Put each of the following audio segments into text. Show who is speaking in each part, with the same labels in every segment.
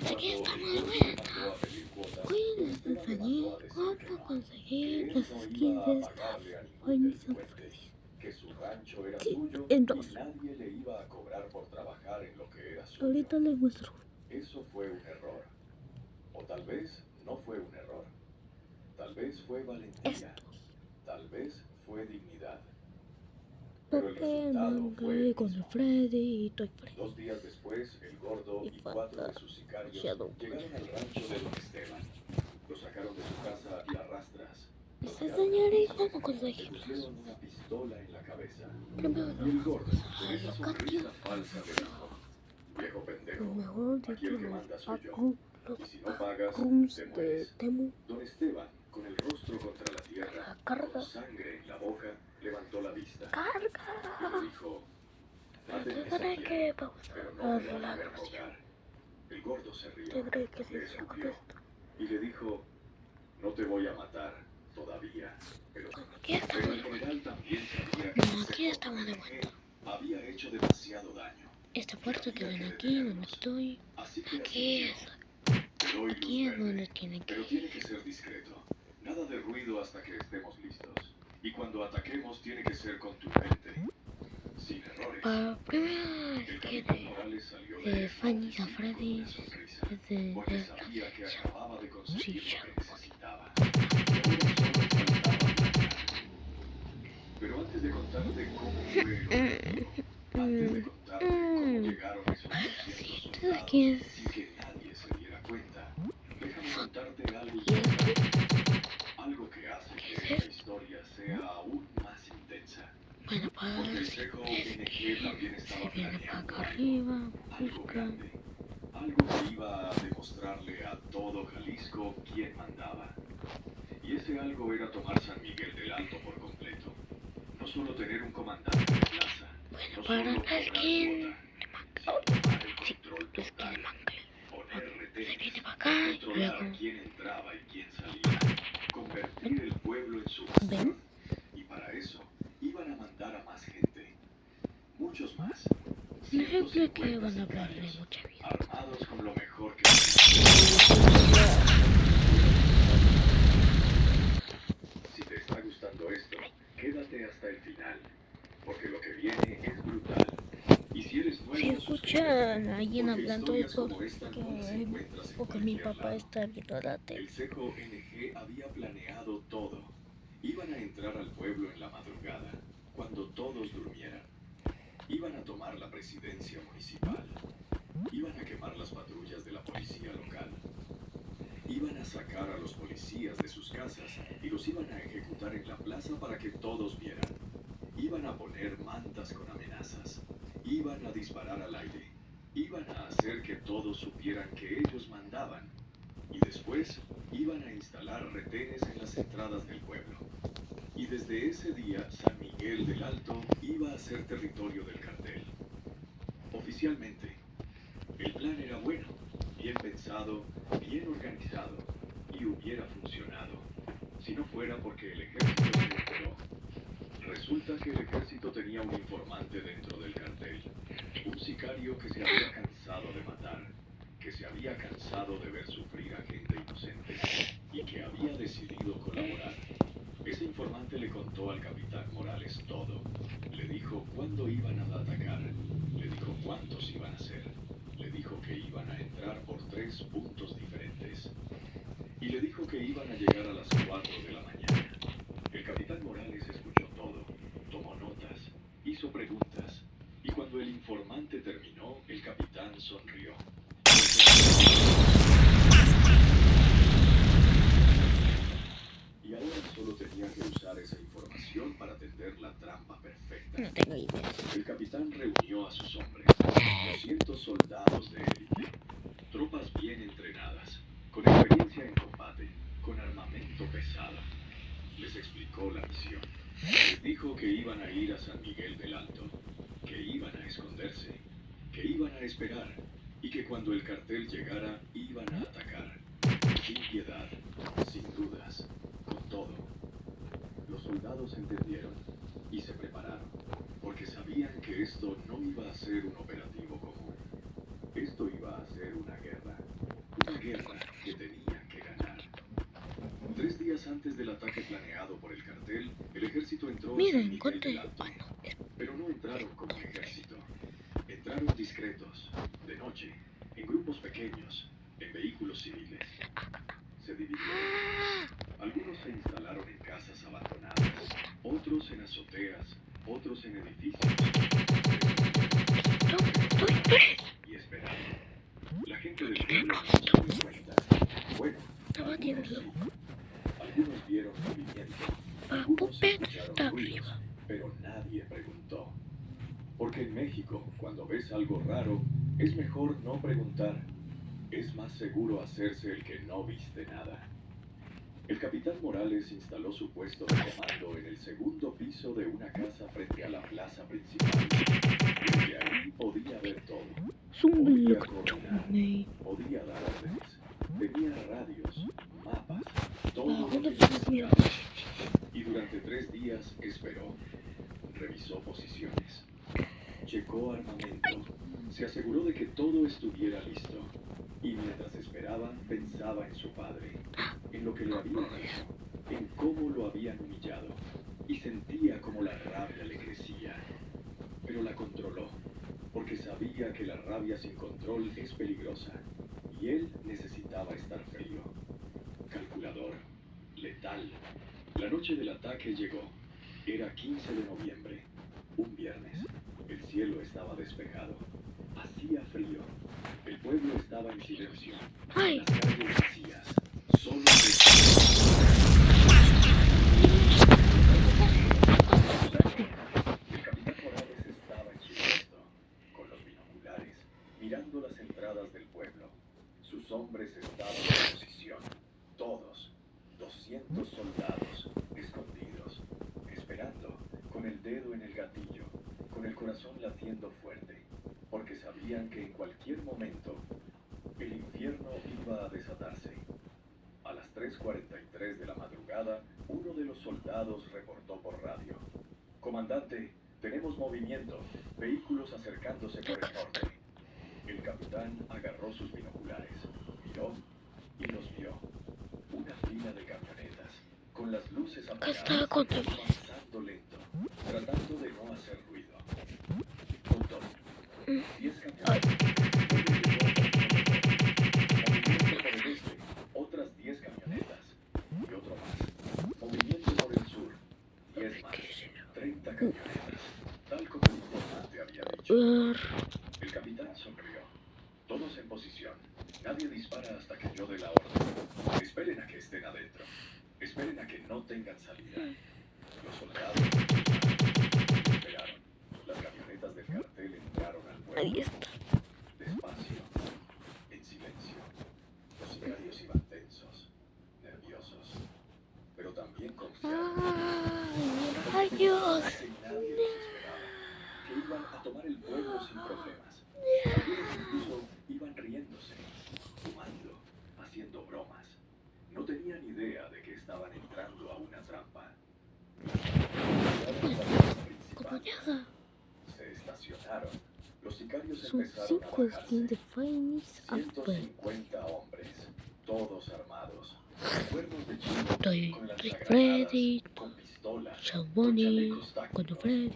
Speaker 1: Aquí estamos de vuelta. Hoy les enseñé cómo conseguir los skins de esta Final Fantasy. En dos. Ahorita les muestro.
Speaker 2: Eso fue un error. O tal vez no fue un error. Tal vez fue valentía.
Speaker 1: Estos.
Speaker 2: Tal vez fue dignidad. Pero el
Speaker 1: Pepe,
Speaker 2: resultado fue
Speaker 1: Manga,
Speaker 2: el
Speaker 1: con
Speaker 2: mismo.
Speaker 1: Freddy y Toy Freddy.
Speaker 2: 2 días después, el gordo
Speaker 1: Y
Speaker 2: y 4
Speaker 1: falta
Speaker 2: de sus sicarios
Speaker 1: Shadowboy.
Speaker 2: llegaron al rancho de Don Esteban. Lo sacaron de su casa y a rastras. Lo
Speaker 1: Les
Speaker 2: tiraron al
Speaker 1: enseñaré
Speaker 2: piso.
Speaker 1: cómo
Speaker 2: Le
Speaker 1: conseguirlos.
Speaker 2: pusieron una pistola en la cabeza.
Speaker 1: Primero
Speaker 2: Y el
Speaker 1: lo
Speaker 2: gordo,
Speaker 1: vamos a
Speaker 2: con esa sonrisa falsa, le dijo: viejo
Speaker 1: Lo
Speaker 2: pendejo,
Speaker 1: mejor
Speaker 2: aquí
Speaker 1: dicho,
Speaker 2: el que
Speaker 1: los
Speaker 2: manda soy yo.
Speaker 1: los
Speaker 2: Y si no pagas,
Speaker 1: rooms
Speaker 2: te
Speaker 1: de
Speaker 2: mueres.
Speaker 1: Temu.
Speaker 2: Don Esteban, con el rostro contra la tierra,
Speaker 1: La carga.
Speaker 2: con sangre en la boca, levantó la vista
Speaker 1: Carga.
Speaker 2: y le dijo: mátenme si
Speaker 1: Tendré que
Speaker 2: quieren,
Speaker 1: pausar
Speaker 2: pero no me van a
Speaker 1: la
Speaker 2: ver
Speaker 1: grabación.
Speaker 2: rogar. El gordo se rió,
Speaker 1: Tendré que
Speaker 2: le
Speaker 1: seguir con
Speaker 2: escupió
Speaker 1: esto.
Speaker 2: y le dijo: no te voy a matar todavía, pero
Speaker 1: Bueno, aquí estamos
Speaker 2: el
Speaker 1: de vuelta.
Speaker 2: general también sabía que
Speaker 1: No,
Speaker 2: ese
Speaker 1: aquí estamos de
Speaker 2: NG
Speaker 1: vuelta.
Speaker 2: había hecho demasiado daño.
Speaker 1: Esta puerta que ven aquí, donde estoy,
Speaker 2: Así que
Speaker 1: aquí
Speaker 2: asintió.
Speaker 1: es,
Speaker 2: Te doy
Speaker 1: aquí
Speaker 2: luz
Speaker 1: es donde
Speaker 2: verde,
Speaker 1: tiene que
Speaker 2: pero
Speaker 1: ir.
Speaker 2: tiene que ser discreto. Nada de ruido hasta que estemos listos. Y cuando ataquemos tiene que ser contundente, sin errores.
Speaker 1: Primero
Speaker 2: El
Speaker 1: es que
Speaker 2: capitán Morales salió
Speaker 1: de
Speaker 2: la
Speaker 1: Fanny a
Speaker 2: oficina con
Speaker 1: Freddy,
Speaker 2: una sonrisa,
Speaker 1: es de
Speaker 2: porque
Speaker 1: Delta,
Speaker 2: sabía que acababa de conseguir lo que
Speaker 1: Shadowboy.
Speaker 2: necesitaba. Y ahora solo faltaba planear. Pero antes de contarte cómo fue el operativo, antes de contarte cómo llegaron esos 200
Speaker 1: Entonces
Speaker 2: soldados
Speaker 1: aquí es
Speaker 2: sin que nadie se diera cuenta, déjame contarte algo importante, algo que hace que esta historia sea aún más intensa.
Speaker 1: bueno, para
Speaker 2: Porque el
Speaker 1: los
Speaker 2: cejo
Speaker 1: siguientes
Speaker 2: NG también
Speaker 1: que
Speaker 2: estaba
Speaker 1: se viene para
Speaker 2: planeando
Speaker 1: acá arriba,
Speaker 2: algo
Speaker 1: buscan.
Speaker 2: grande, algo que iba a demostrarle a todo Jalisco quién mandaba. Y ese algo era tomar San Miguel del Alto por completo. No solo tener un comandante de plaza,
Speaker 1: Bueno,
Speaker 2: no
Speaker 1: para
Speaker 2: solo
Speaker 1: la
Speaker 2: cobrar
Speaker 1: skin
Speaker 2: cuota, sino tomar el
Speaker 1: sí,
Speaker 2: control
Speaker 1: la skin
Speaker 2: total,
Speaker 1: de Mangle.
Speaker 2: poner
Speaker 1: Se
Speaker 2: retenes,
Speaker 1: viene para acá y
Speaker 2: controlar
Speaker 1: luego,
Speaker 2: quién entraba y quién salía, convertir el pueblo en su
Speaker 1: ¿ven?
Speaker 2: bastión. Y para eso iban a mandar a más gente, muchos más.
Speaker 1: Un ejemplo que
Speaker 2: 150
Speaker 1: van a hablar de
Speaker 2: sicarios,
Speaker 1: mucha vida.
Speaker 2: armados con lo mejor que Si te está gustando esto, quédate hasta el final, porque lo que viene es brutal. Y si eres
Speaker 1: Si
Speaker 2: nuevo,
Speaker 1: escuchan a alguien
Speaker 2: porque
Speaker 1: hablando es
Speaker 2: historias como esta no las encuentras en
Speaker 1: porque mi
Speaker 2: cualquier
Speaker 1: papá
Speaker 2: lado.
Speaker 1: está viendo la tele.
Speaker 2: El cejo NG había planeado todo. Iban a entrar al pueblo en la madrugada, cuando todos durmieran. Iban a tomar la presidencia municipal. Iban a quemar las patrullas de la policía local. Iban a sacar a los policías de sus casas y los iban a ejecutar en la plaza para que todos vieran. Iban a poner mantas con amenazas. Iban a disparar al aire. Iban a hacer que todos supieran que ellos mandaban. Y después iban a instalar retenes en las entradas del pueblo. Y desde ese día, San Miguel del Alto iba a ser territorio del cartel. Oficialmente, el plan era bueno, bien pensado, bien organizado, y hubiera funcionado, si no fuera porque el ejército se enteró. Resulta que el ejército tenía un informante dentro del cartel, un sicario que se había cansado de matar, que se había cansado de ver sufrir a gente inocente, y que había decidido colaborar. Ese informante le contó al capitán Morales todo. Le dijo cuándo iban a atacar, le dijo cuántos iban a ser, le dijo que iban a entrar por 3 puntos diferentes, y le dijo que iban a llegar a las 4 de la mañana. El capitán Morales escuchó todo, tomó notas, hizo preguntas, y cuando el informante terminó, el capitán sonrió. Y ahora solo tenía que usar esa información para tender la trampa perfecta.
Speaker 1: No tengo idea.
Speaker 2: El capitán reunió a sus hombres, 200 soldados de élite, tropas bien entrenadas, con experiencia en combate, con armamento pesado. Les explicó la misión. Les dijo que iban a ir a San Miguel del Alto, que iban a esconderse, que iban a esperar y que cuando el cartel llegara iban a atacar. Sin piedad, sin dudas, con todo. Los soldados entendieron y se prepararon, porque sabían que esto no iba a ser un operativo común. Esto iba a ser una guerra. planeado por el cartel, el ejército entró a
Speaker 1: Mira,
Speaker 2: San Miguel
Speaker 1: encontré.
Speaker 2: del Alto.
Speaker 1: Ah, no, es
Speaker 2: Pero no entraron como ejército. Entraron discretos, de noche, en grupos pequeños, en vehículos civiles. Se dividieron. Algunos se instalaron en casas abandonadas, otros en azoteas, otros en edificios. Y esperaron. La gente del pueblo no se dio cuenta. Bueno,
Speaker 1: estaba
Speaker 2: algunos
Speaker 1: tiemblando.
Speaker 2: sí. Algunos vieron movimiento.
Speaker 1: Para
Speaker 2: Algunos
Speaker 1: Puppet
Speaker 2: escucharon
Speaker 1: está
Speaker 2: ruidos,
Speaker 1: arriba.
Speaker 2: pero nadie preguntó. Porque en México, cuando ves algo raro, es mejor no preguntar. Es más seguro hacerse el que no viste nada. El capitán Morales instaló su puesto de comando en el segundo piso de una casa frente a la plaza principal. Desde ahí podía ver todo.
Speaker 1: Zumbi,
Speaker 2: Podía coordinar, podía dar órdenes. Tenía radios, mapas, todo lo que necesitaba. Y durante 3 días esperó. Revisó posiciones. Checó armamento. Se aseguró de que todo estuviera listo. Y mientras esperaba, pensaba en su padre, en lo que le habían hecho, en cómo lo habían humillado. Y sentía como la rabia le crecía. Pero la controló, porque sabía que la rabia sin control es peligrosa. Y él necesitaba estar frío. Calculador. Letal. La noche del ataque llegó. Era 15 de noviembre, un viernes. El cielo estaba despejado. Hacía frío. El pueblo estaba en silencio.
Speaker 1: Ay.
Speaker 2: Las calles vacías. Solo el capitán Morales estaba en su puesto, con los binoculares, mirando las entradas del pueblo. Sus hombres estaban en posición. Todos, 200 soldados, escondidos, esperando, con el dedo en el gatillo, con el corazón latiendo fuerte, porque sabían que en cualquier momento el infierno iba a desatarse. A las 3:43 de la madrugada, uno de los soldados reportó por radio. Comandante, tenemos movimiento, vehículos acercándose por el norte. El capitán agarró sus binoculares, miró y los vio. Una fila de camionetas, con las luces apagadas, avanzando lento, tratando de no hacer ruido. Contó. 10 camionetas. Movimiento por el este, otras 10 camionetas. Y otro más. Movimiento por el sur, 10 más. 30 camionetas. Tal como el informante había dicho. El capitán sonrió. Todos en posición. Nadie dispara hasta que yo dé la orden. Esperen a que estén adentro. Esperen a que no tengan salida. Los soldados esperaron. Las camionetas del cartel entraron al pueblo.
Speaker 1: Ahí está.
Speaker 2: Despacio. En silencio. Los sicarios iban tensos, nerviosos, pero también confiados.
Speaker 1: ¡Ay, rayos!
Speaker 2: Que nadie los esperaba. Que iban a tomar el pueblo sin problemas. Algunos incluso iban riéndose, fumando, haciendo bromas. No tenían idea de que estaban entrando a una trampa.
Speaker 1: Como ya.
Speaker 2: Se estacionaron. Los sicarios
Speaker 1: Son
Speaker 2: empezaron a
Speaker 1: 5 skins
Speaker 2: bajarse.
Speaker 1: de Finest Upgrade.
Speaker 2: 150 hombres, todos armados, cuernos de chivo,
Speaker 1: Estoy
Speaker 2: con
Speaker 1: Rick
Speaker 2: lanzagranadas,
Speaker 1: Freddy,
Speaker 2: con pistolas,
Speaker 1: Sean
Speaker 2: con
Speaker 1: Bonnie,
Speaker 2: chalecos tácticos.
Speaker 1: Cuando Freddy,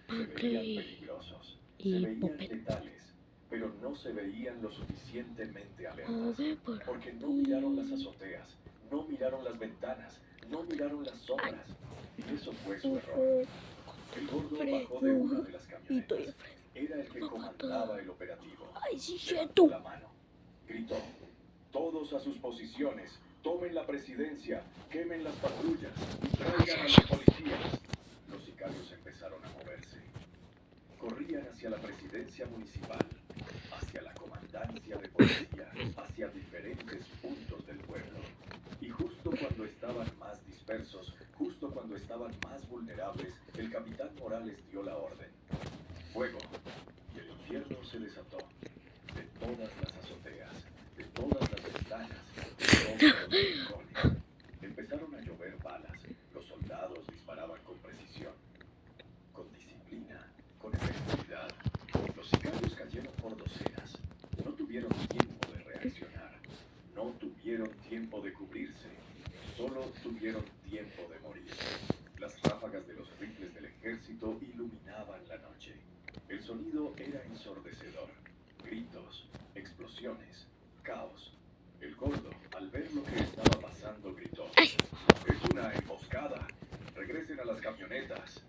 Speaker 2: Se veían
Speaker 1: Play
Speaker 2: peligrosos, se
Speaker 1: y
Speaker 2: veían
Speaker 1: Puppet.
Speaker 2: letales, pero no se veían lo suficientemente
Speaker 1: Oh,
Speaker 2: alertas,
Speaker 1: ven por
Speaker 2: porque no miraron las azoteas, no miraron las ventanas, no miraron las sombras, y eso fue su error. El gordo bajó de una de las camionetas. Era el que comandaba el operativo.
Speaker 1: Ay, sí,
Speaker 2: Levantó la mano. Gritó. Todos a sus posiciones. Tomen la presidencia. Quemen las patrullas. Traigan a los policías. Los sicarios empezaron a moverse. Corrían hacia la presidencia municipal, hacia la comandancia de policía, hacia diferentes puntos del pueblo. Y justo cuando estaban más dispersos, justo cuando estaban más vulnerables, el capitán Morales dio la orden. Fuego. Y el infierno se desató. De todas las azoteas, de todas las ventanas, de todos los rincones. Empezaron a llover balas. Los soldados disparaban con precisión, con disciplina, con efectividad. Los sicarios cayeron por docenas. No tuvieron tiempo de reaccionar. No tuvieron tiempo de cubrirse. solo tuvieron tiempo de morir. Las ráfagas de los rifles del ejército iluminaban la noche. El sonido era ensordecedor. Gritos, explosiones, caos. El gordo, al ver lo que estaba pasando, gritó: «Es una emboscada. Regresen a las camionetas».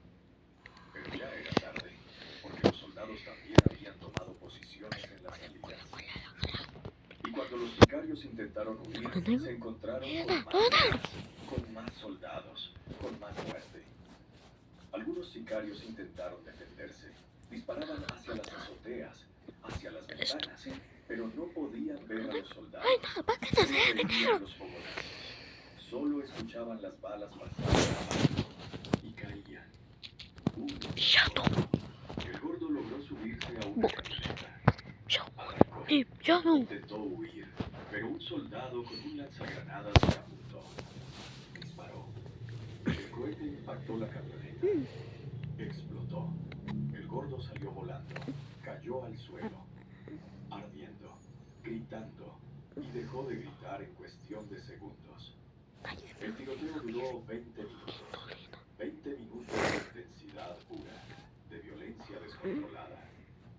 Speaker 2: Pero ya era tarde, porque los soldados también habían tomado posiciones en las salidas. Y cuando los sicarios intentaron huir, se encontraron con más soldados, con más muerte. Algunos sicarios intentaron defenderse. Disparaban hacia las azoteas, hacia las ventanas, pero no podían ver a los soldados. Solo veían los fogonazos. Solo escuchaban las balas pasar y caían. El gordo logró subirse a una camioneta. Arrancó. Intentó huir, pero un soldado con un lanzagranadas le apuntó. Disparó. El cohete impactó la camioneta. Explotó. El gordo salió volando. Cayó al suelo, ardiendo, gritando, y dejó de gritar en cuestión de segundos. El tiroteo duró 20 minutos. 20 minutos de intensidad pura, de violencia descontrolada.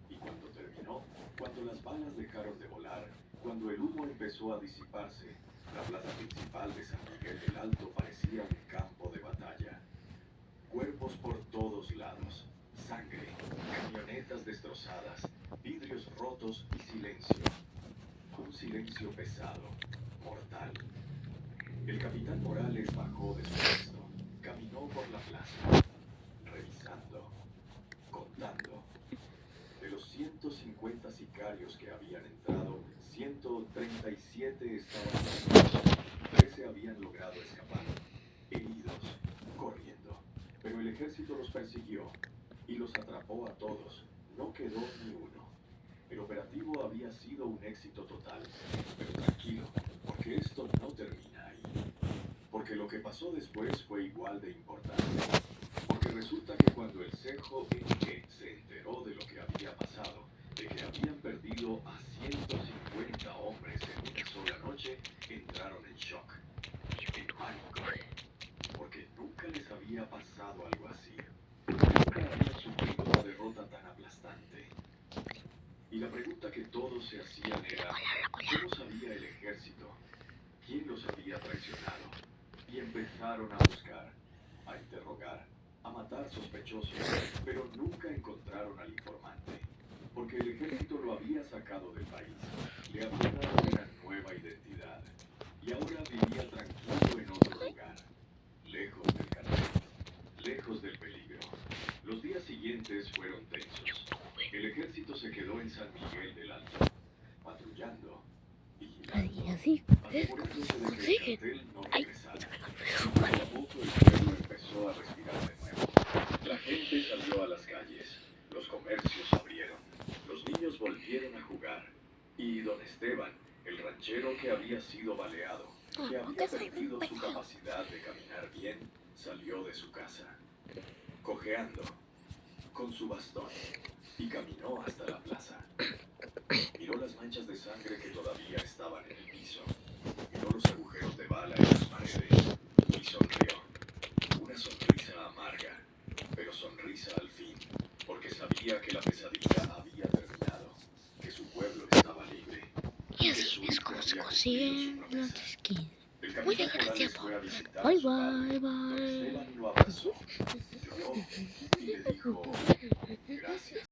Speaker 2: Y cuando terminó, cuando las balas dejaron de volar, cuando el humo empezó a disiparse, la plaza principal de San Miguel del Alto parecía un campo de batalla. Cuerpos por todos lados, sangre, camionetas destrozadas, vidrios rotos y silencio. Un silencio pesado, mortal. El capitán Morales bajó de su puesto, caminó por la plaza, revisando, contando. De los 150 sicarios que habían entrado, 137 estaban muertos. 13 habían logrado escapar, heridos, corriendo. Pero el ejército los persiguió y los atrapó a todos. No quedó ni uno. El operativo había sido un éxito total. Pero tranquilo, porque esto no termina ahí. Porque lo que pasó después fue igual de importante. Porque resulta que cuando el CJNG se enteró de lo que había pasado, de que habían perdido a 150 hombres en una sola noche, entraron en shock, en pánico. Porque nunca les había pasado algo así. Nunca habían sufrido una derrota tan aplastante. Y la pregunta que todos se hacían era: ¿cómo sabía el ejército? ¿Quién los había traicionado? Y empezaron a buscar, a interrogar, a matar sospechosos, pero nunca encontraron al informante. Porque el ejército lo había sacado del país, le había dado una nueva identidad. Y ahora vivía tranquilo en otro lugar, lejos del cartel, lejos del peligro. Los días siguientes fueron tensos. El ejército se quedó en San Miguel del Alto, patrullando, vigilando, asegurándose de que el cartel no regresara. Poco a poco el pueblo empezó a respirar de nuevo. La gente salió a las calles, los comercios abrieron, los niños volvieron a jugar. Y don Esteban, el ranchero que había sido baleado, que había perdido su capacidad de caminar bien, salió de su casa, cojeando, con su bastón, y caminó hasta la plaza. Miró las manchas de sangre que todavía estaban en el piso, miró los agujeros de bala en las paredes, y sonrió. Una sonrisa amarga, pero sonrisa al fin, porque sabía que la pesadilla había terminado, que su pueblo estaba libre.
Speaker 1: Y así es como se consiguen los skins. Muchas gracias por ver. Bye bye bye.
Speaker 2: Esteban lo abrazó, lloró y le dijo: «Gracias».